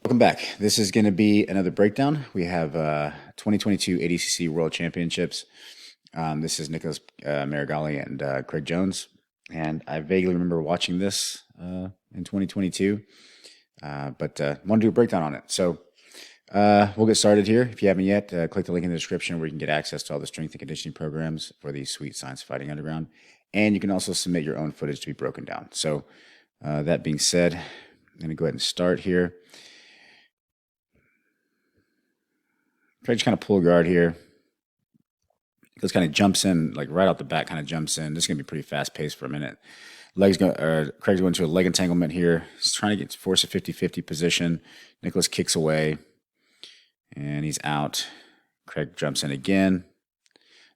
Welcome back. This is going to be another breakdown. We have 2022 ADCC World Championships. This is Nicholas Meregali and Craig Jones. And I vaguely remember watching this in 2022, but want to do a breakdown on it. So we'll get started here. If you haven't yet, click the link in the description where you can get access to all the strength and conditioning programs for the Sweet Science Fighting Underground. And you can also submit your own footage to be broken down. So that being said, I'm going to go ahead and start here. Try to just kind of pull guard here. Just kind of jumps in, like right off the bat, kind of jumps in. This is going to be pretty fast paced for a minute. Craig's going to a leg entanglement here. He's trying to force a 50-50 position. Nicholas kicks away, and he's out. Craig jumps in again.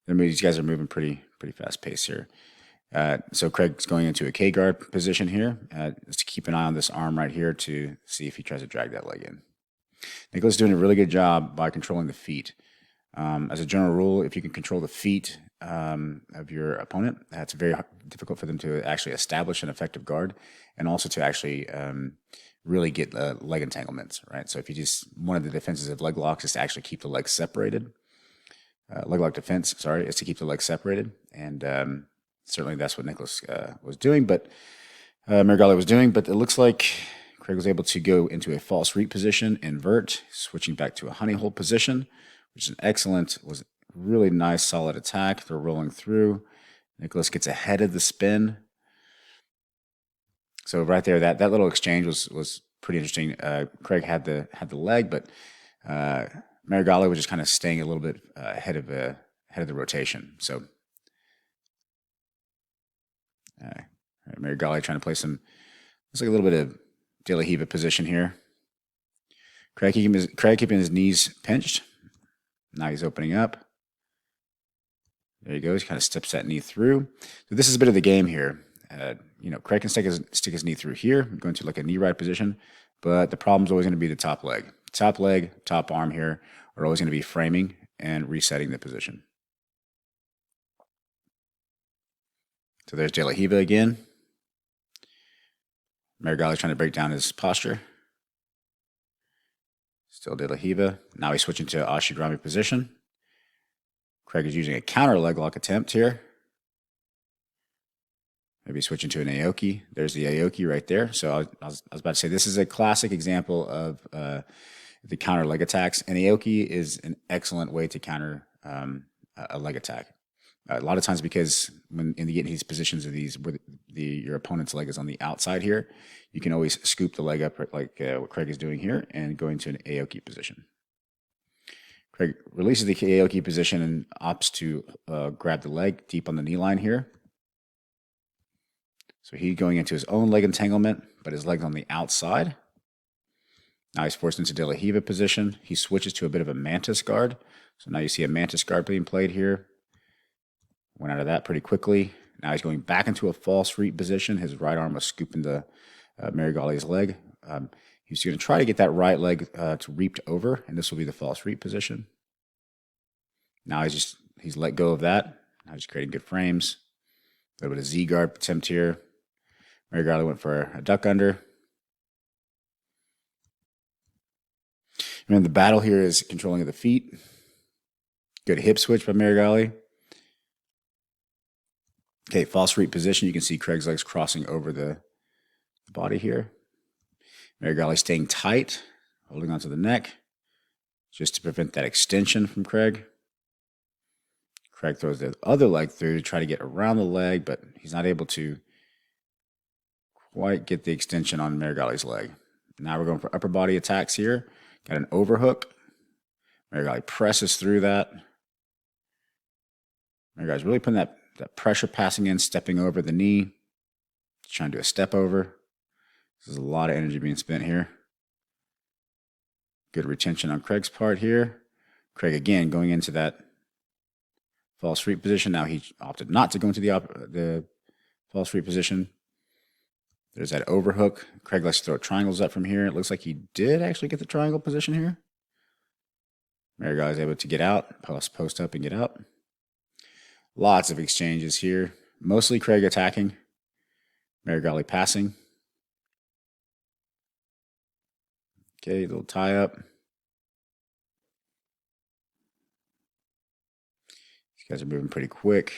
These guys are moving pretty fast paced here. So Craig's going into a K guard position here. Just to keep an eye on this arm right here to see if he tries to drag that leg in. Nicholas is doing a really good job by controlling the feet. As a general rule, if you can control the feet of your opponent, that's very difficult for them to actually establish an effective guard, and also to actually really get leg entanglements, right? So if you just, one of the defenses of leg locks is to actually keep the legs separated. Leg lock defense, sorry, is to keep the legs separated, and certainly that's what Nicholas was doing, but Meregali was doing, but it looks like Craig was able to go into a false reap position, invert, switching back to a honey hole position, which is was really nice, solid attack. They're rolling through. Nicholas gets ahead of the spin. So right there, that little exchange was pretty interesting. Craig had the leg, but Meregali was just kind of staying a little bit ahead of the rotation. So Meregali trying to play some, looks like a little bit of De La Riva position here. Craig keeping his knees pinched. Now he's opening up. There he goes. He kind of steps that knee through. So this is a bit of the game here. Craig can stick his knee through here, going to like a knee right position, but the problem's always going to be the top leg. Top leg, top arm here are always going to be framing and resetting the position. So there's De La Riva again. Meregali trying to break down his posture. Still De La Riva. Now he's switching to Ashigrami position. Craig is using a counter leg lock attempt here. Maybe switching to an Aoki. There's the Aoki right there. So I was about to say, this is a classic example of the counter leg attacks. And the Aoki is an excellent way to counter a leg attack. A lot of times, because when you get in these positions of these where your opponent's leg is on the outside here, you can always scoop the leg up like what Craig is doing here and go into an Aoki position. Craig releases the Aoki position and opts to grab the leg deep on the knee line here. So he's going into his own leg entanglement, but his leg's on the outside. Now he's forced into De La Riva position. He switches to a bit of a mantis guard. So now you see a mantis guard being played here. Went out of that pretty quickly. Now he's going back into a false reap position. His right arm was scooping the Meregali's leg. He's going to try to get that right leg to reaped over, and this will be the false reap position. Now he's let go of that. Now he's creating good frames. A little bit of Z guard attempt here. Meregali went for a duck under. And the battle here is controlling of the feet. Good hip switch by Meregali. Okay, false reap position. You can see Craig's legs crossing over the body here. Meregali staying tight, holding onto the neck, just to prevent that extension from Craig. Craig throws the other leg through to try to get around the leg, but he's not able to quite get the extension on Meregali's leg. Now we're going for upper body attacks here. Got an overhook. Meregali presses through that. Meregali's really putting that pressure, passing in, stepping over the knee. Trying to do a step over. There's a lot of energy being spent here. Good retention on Craig's part here. Craig again going into that false reap position. Now he opted not to go into the false reap position. There's that overhook. Craig likes to throw triangles up from here. It looks like he did actually get the triangle position here. Meregali is able to get out, post up and get out. Lots of exchanges here. Mostly Craig attacking. Meregali passing. Okay, little tie up. These guys are moving pretty quick.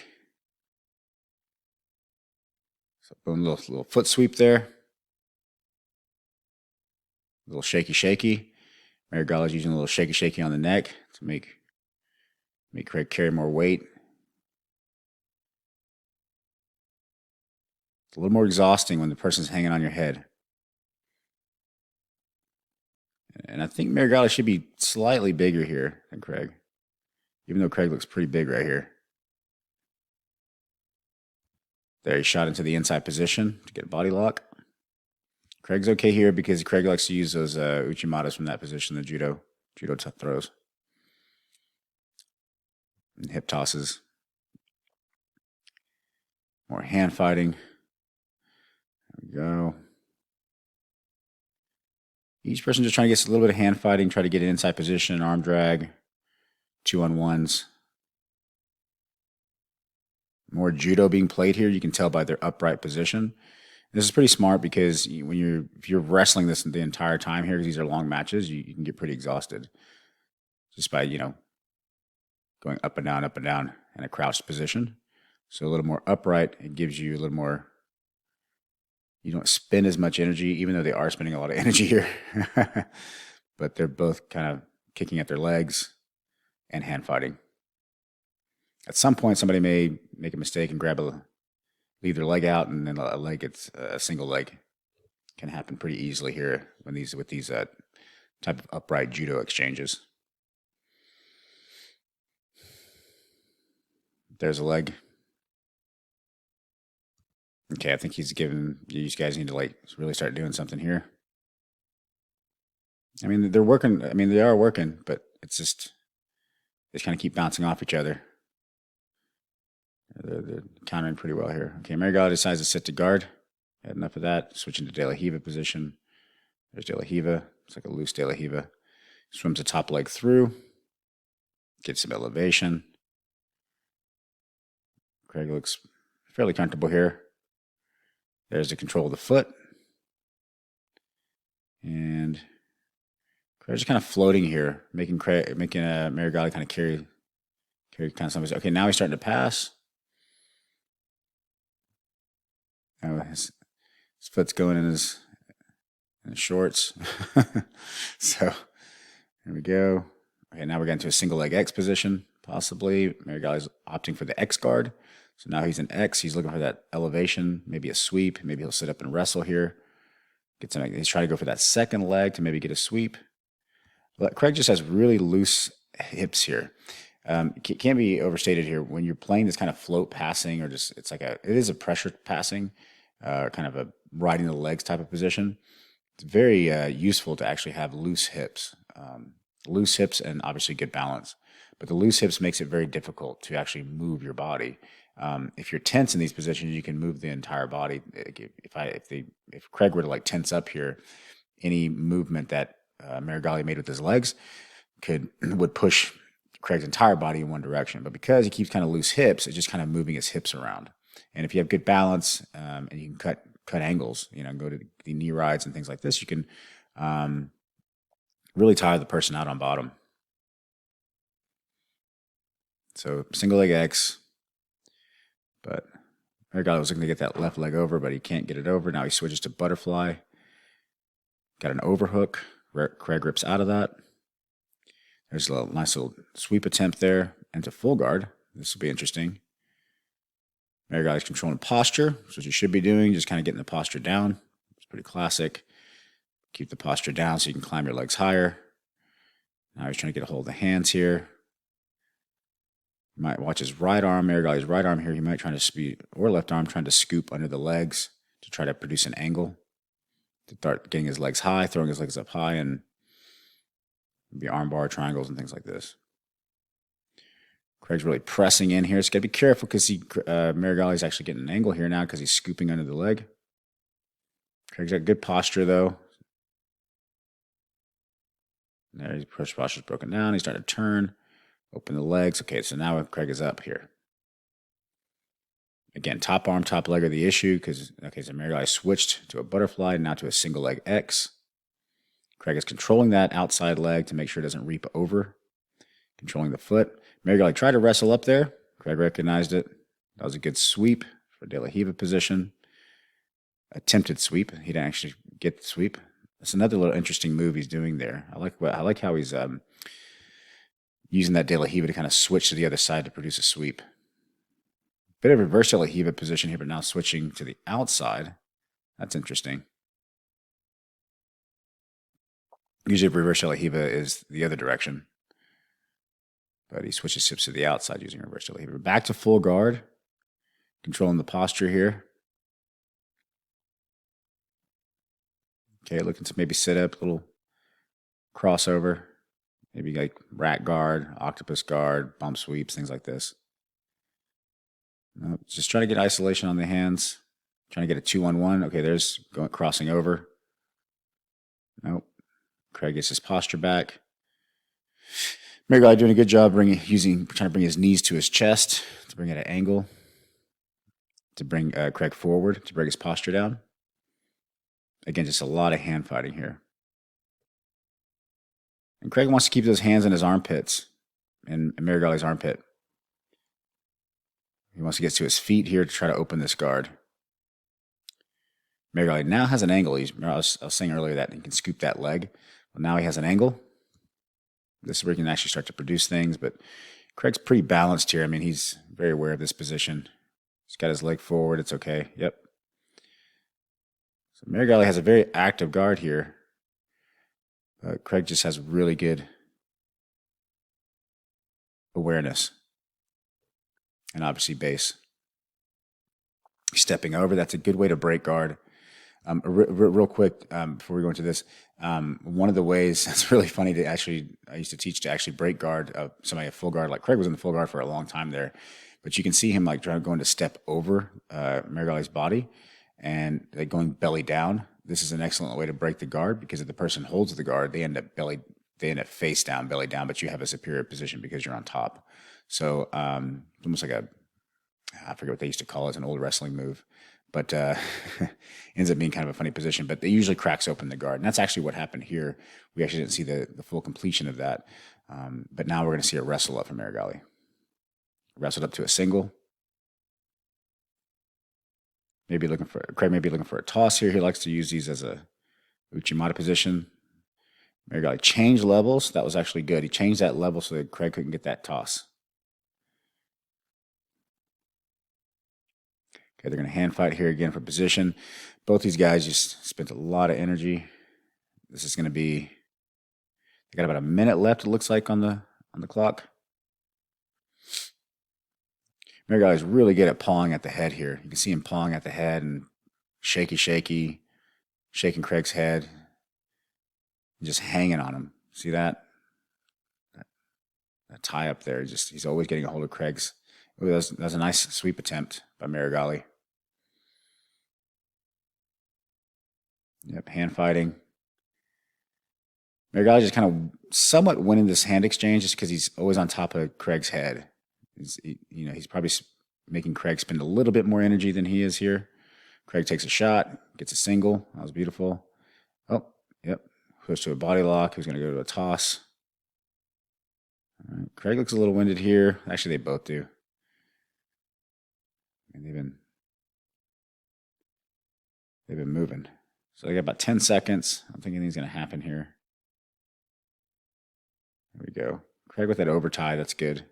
So boom, little foot sweep there. A little shaky. Meregali's using a little shaky on the neck to make Craig carry more weight. It's a little more exhausting when the person's hanging on your head. And I think Meregali should be slightly bigger here than Craig, even though Craig looks pretty big right here. There, he shot into the inside position to get a body lock. Craig's okay here because Craig likes to use those uchimatas from that position, the judo throws. And hip tosses. More hand fighting. There we go. Each person just trying to get a little bit of hand fighting, try to get an inside position, arm drag, 2-on-1s. More judo being played here. You can tell by their upright position. This is pretty smart because if you're wrestling this the entire time here, because these are long matches, you can get pretty exhausted just by going up and down in a crouched position. So a little more upright, it gives you a little more. You don't spend as much energy, even though they are spending a lot of energy here. But they're both kind of kicking at their legs and hand fighting. At some point, somebody may make a mistake and leave their leg out, and then a leg gets a single leg. Can happen pretty easily here with these type of upright judo exchanges. There's a leg. Okay, I think he's given these guys need to really start doing something here. I mean, they're working. I mean, they are working, but it's just they just kind of keep bouncing off each other. They're countering pretty well here. Okay, Meregali decides to sit to guard. Had enough of that. Switching to De La Riva position. There's De La Riva. It's like a loose De La Riva. Swims the top leg through. Gets some elevation. Craig looks fairly comfortable here. There's the control of the foot. And Craig's just kind of floating here, making Meregali kind of carry kind of something. Okay, now he's starting to pass. Oh, his foot's going in his shorts. So here we go. Okay, now we're getting to a single leg X position, possibly. Meregali's opting for the X guard. So now he's in X. He's looking for that elevation, maybe a sweep. Maybe he'll sit up and wrestle here. He's trying to go for that second leg to maybe get a sweep. But Craig just has really loose hips here. It can't be overstated here. When you're playing this kind of float passing, or just it is a pressure passing, kind of a riding the legs type of position. It's very useful to actually have loose hips and obviously good balance. But the loose hips makes it very difficult to actually move your body. If you're tense in these positions, you can move the entire body. If Craig were to tense up here, any movement that Meregali made with his legs would push Craig's entire body in one direction. But because he keeps kind of loose hips, it's just kind of moving his hips around. And if you have good balance and you can cut angles, go to the knee rides and things like this, you can really tire the person out on bottom. So single leg X, but Meregali was looking to get that left leg over, but he can't get it over. Now he switches to butterfly. Got an overhook. Craig rips out of that. There's a nice little sweep attempt there into full guard. This will be interesting. Meregali's controlling posture. That's what you should be doing, just kind of getting the posture down. It's pretty classic. Keep the posture down so you can climb your legs higher. Now he's trying to get a hold of the hands here. You might watch his right arm, Meregali's right arm here. He might try to or left arm, trying to scoop under the legs to try to produce an angle. To start getting his legs high, throwing his legs up high, and maybe arm bar triangles and things like this. Craig's really pressing in here. So got to be careful because Meregali's actually getting an angle here now because he's scooping under the leg. Craig's got good posture though. There, his posture's broken down. He's starting to turn, open the legs. Okay, so now Craig is up here. Again, top arm, top leg are the issue because, so Meregali switched to a butterfly, now to a single leg X. Craig is controlling that outside leg to make sure it doesn't reap over, controlling the foot. Meregali tried to wrestle up there. Craig recognized it. That was a good sweep for De La Riva position. Attempted sweep. He didn't actually get the sweep. That's another little interesting move he's doing there. I like how he's using that De La Riva to kind of switch to the other side to produce a sweep. Bit of reverse De La Riva position here, but now switching to the outside. That's interesting. Usually reverse De La Riva is the other direction. But he switches hips to the outside using reverse De La Riva. Back to full guard. Controlling the posture here. Okay, looking to maybe sit up, a little crossover. Maybe like rat guard, octopus guard, bump sweeps, things like this. Nope, just trying to get isolation on the hands. Trying to get a 2-on-1. Okay, there's crossing over. Nope. Craig gets his posture back. Meregali doing a good job trying to bring his knees to his chest to bring it at an angle. To bring Craig forward, to bring his posture down. Again, just a lot of hand fighting here. And Craig wants to keep those hands in his armpits, in Meregali's armpit. He wants to get to his feet here to try to open this guard. Meregali now has an angle. I was saying earlier that he can scoop that leg. Well, now he has an angle. This is where he can actually start to produce things, but Craig's pretty balanced here. I mean, he's very aware of this position. He's got his leg forward. It's okay. Yep. So Meregali has a very active guard here. Craig just has really good awareness. And obviously base. Stepping over, that's a good way to break guard. Real quick, before we go into this, one of the ways that's really funny to actually, I used to teach to actually break guard somebody at full guard. Like Craig was in the full guard for a long time there, but you can see him like going to step over Meregali's body and like going belly down. This is an excellent way to break the guard because if the person holds the guard, they end up face down, belly down, but you have a superior position because you're on top. So almost like I forget what they used to call it, an old wrestling move. But ends up being kind of a funny position. But they usually cracks open the guard. And that's actually what happened here. We actually didn't see the full completion of that. But now we're going to see a wrestle up from Meregali. Wrestled up to a single. Craig may be looking for a toss here. He likes to use these as a Uchimata position. Meregali changed levels. That was actually good. He changed that level so that Craig couldn't get that toss. Okay, they're going to hand fight here again for position. Both these guys just spent a lot of energy. This is going to be, they got about a minute left, it looks like, on the clock. Meregali is really good at pawing at the head here. You can see him pawing at the head and shaking Craig's head. And just hanging on him. See that? That tie up there. He's always getting a hold of Craig's. Ooh, that was a nice sweep attempt by Meregali. Yep, hand fighting. Meregali just kind of somewhat winning this hand exchange just because he's always on top of Craig's head. He's probably making Craig spend a little bit more energy than he is here. Craig takes a shot, gets a single. That was beautiful. Oh, yep. Goes to a body lock. He's going to go to a toss. All right. Craig looks a little winded here. Actually, they both do. And they've been moving. So they got about 10 seconds. I'm thinking anything's going to happen here. There we go. Craig with that over tie. That's good.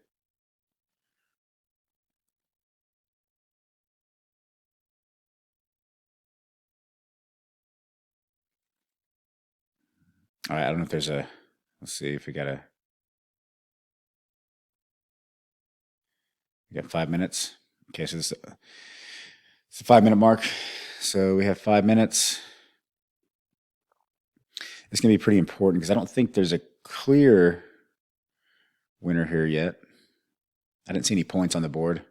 All right. I don't know if there's let's see if we got 5 minutes. Okay. So it's a 5-minute mark. So we have 5 minutes. It's going to be pretty important because I don't think there's a clear winner here yet. I didn't see any points on the board.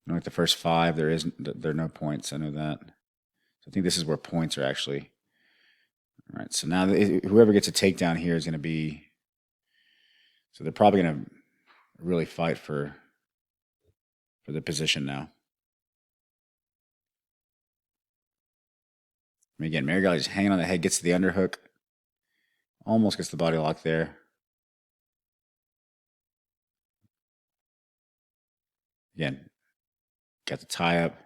Like the first 5, there are no points. I know that. So I think this is where points are actually. All right. So now whoever gets a takedown here is going to be. So they're probably going to really fight for the position now. mean, again, Meregali just hanging on the head, gets to the underhook. Almost gets the body lock there. Again, got the tie up.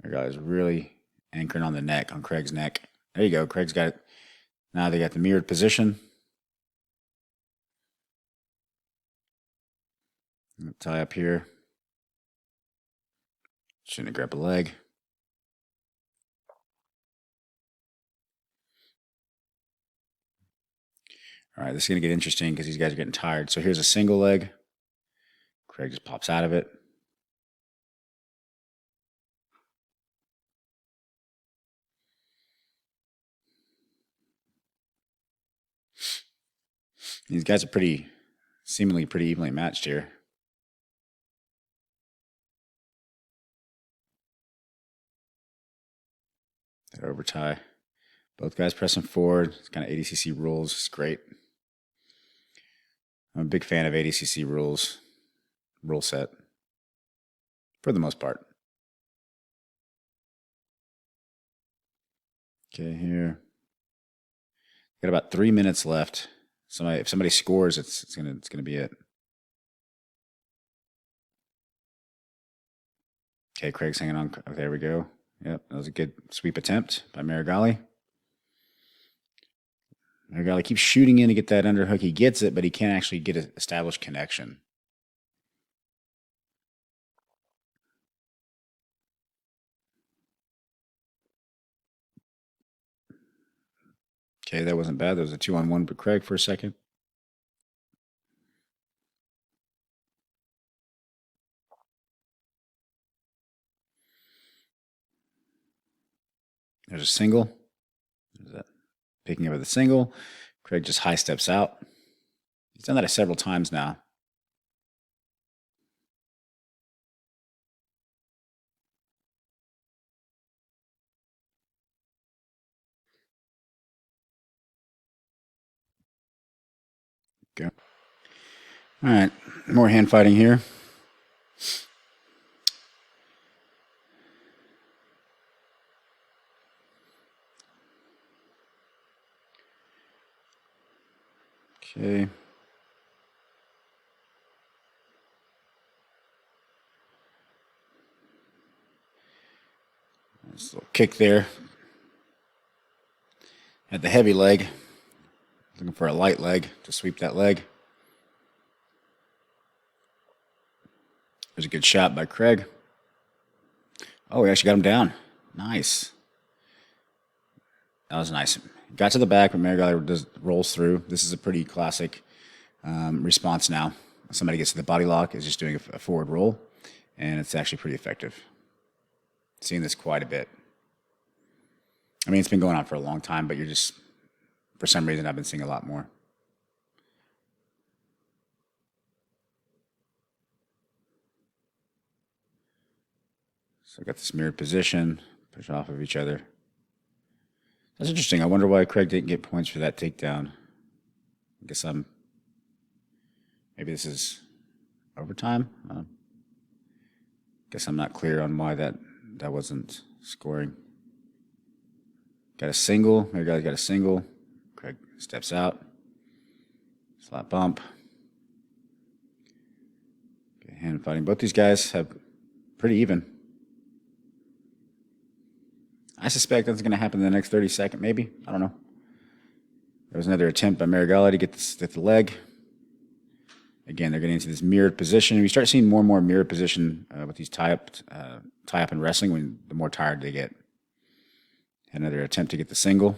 Meregali's really anchoring on the neck, on Craig's neck. There you go. Craig's got it. Now they got the mirrored position. Tie up here. Shouldn't grab a leg. All right, this is going to get interesting because these guys are getting tired. So here's a single leg. Craig just pops out of it. These guys are seemingly pretty evenly matched here. That over tie. Both guys pressing forward. It's kind of ADCC rules. It's great. I'm a big fan of ADCC rules, rule set, for the most part. Okay, here. Got about 3 minutes left. If somebody scores, it's gonna be it. Okay, Craig's hanging on. Oh, there we go. Yep, that was a good sweep attempt by Meregali. Meregali keeps shooting in to get that underhook. He gets it, but he can't actually get an established connection. Okay, that wasn't bad. There was a 2-on-1 for Craig for a second. There's a single. There's that. Picking up with a single. Craig just high steps out. He's done that several times now. Go. All right, more hand fighting here. Okay. Nice little kick there. At the heavy leg. Looking for a light leg to sweep that leg. There's a good shot by Craig. Oh, we actually got him down. Nice. That was nice. Got to the back, but Meregali rolls through. This is a pretty classic response now. Somebody gets to the body lock, is just doing a forward roll, and it's actually pretty effective. Seeing this quite a bit. I mean, it's been going on for a long time, but for some reason, I've been seeing a lot more. So I got this mirrored position, push off of each other. That's interesting. I wonder why Craig didn't get points for that takedown. I guess maybe this is overtime. Guess I'm not clear on why that wasn't scoring. Got a single. Meregali got a single. Craig steps out. Slap bump. Okay, hand fighting. Both these guys have pretty even. I suspect that's going to happen in the next 30 seconds, maybe. I don't know. There was another attempt by Meregali to get the leg. Again, they're getting into this mirrored position. We start seeing more and more mirrored position with these tie up in wrestling the more tired they get. Another attempt to get the single.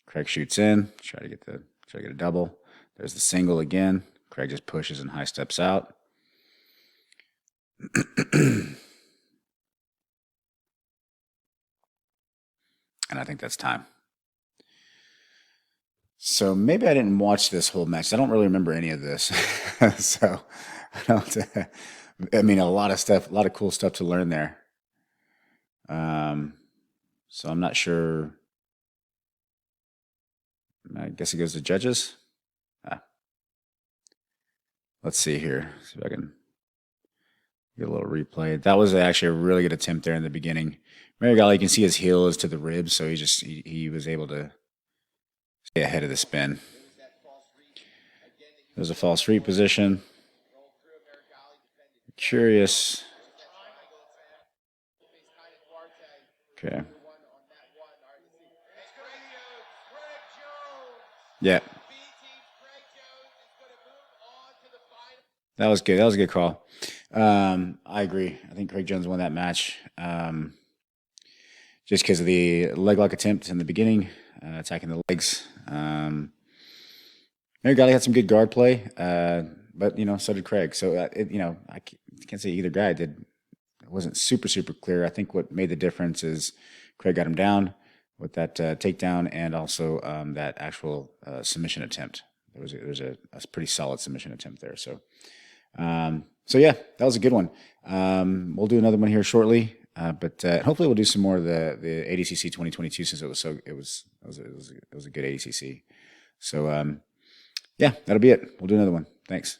Craig shoots in, try to get a double. There's the single again. Craig just pushes and high steps out. And I think that's time. So maybe I didn't watch this whole match. I don't really remember any of this. So I mean, a lot of cool stuff to learn there. So I'm not sure. I guess it goes to judges. Let's see here. See if I can Get a little replay. That was actually a really good attempt there in the beginning. Meregali, you can see his heel is to the ribs, so he was able to stay ahead of the spin. There's a false reap position. Curious. Okay. Yeah. That was good. That was a good call. I agree. I think Craig Jones won that match. Just because of the leg lock attempt in the beginning, attacking the legs. Meregali had some good guard play, but so did Craig. So I can't say either guy did. It wasn't super clear. I think what made the difference is Craig got him down with that takedown and also that actual submission attempt. There was a pretty solid submission attempt there. So yeah, that was a good one. We'll do another one here shortly, but hopefully we'll do some more of the ADCC 2022 since it was a good ADCC. So yeah, that'll be it. We'll do another one. Thanks.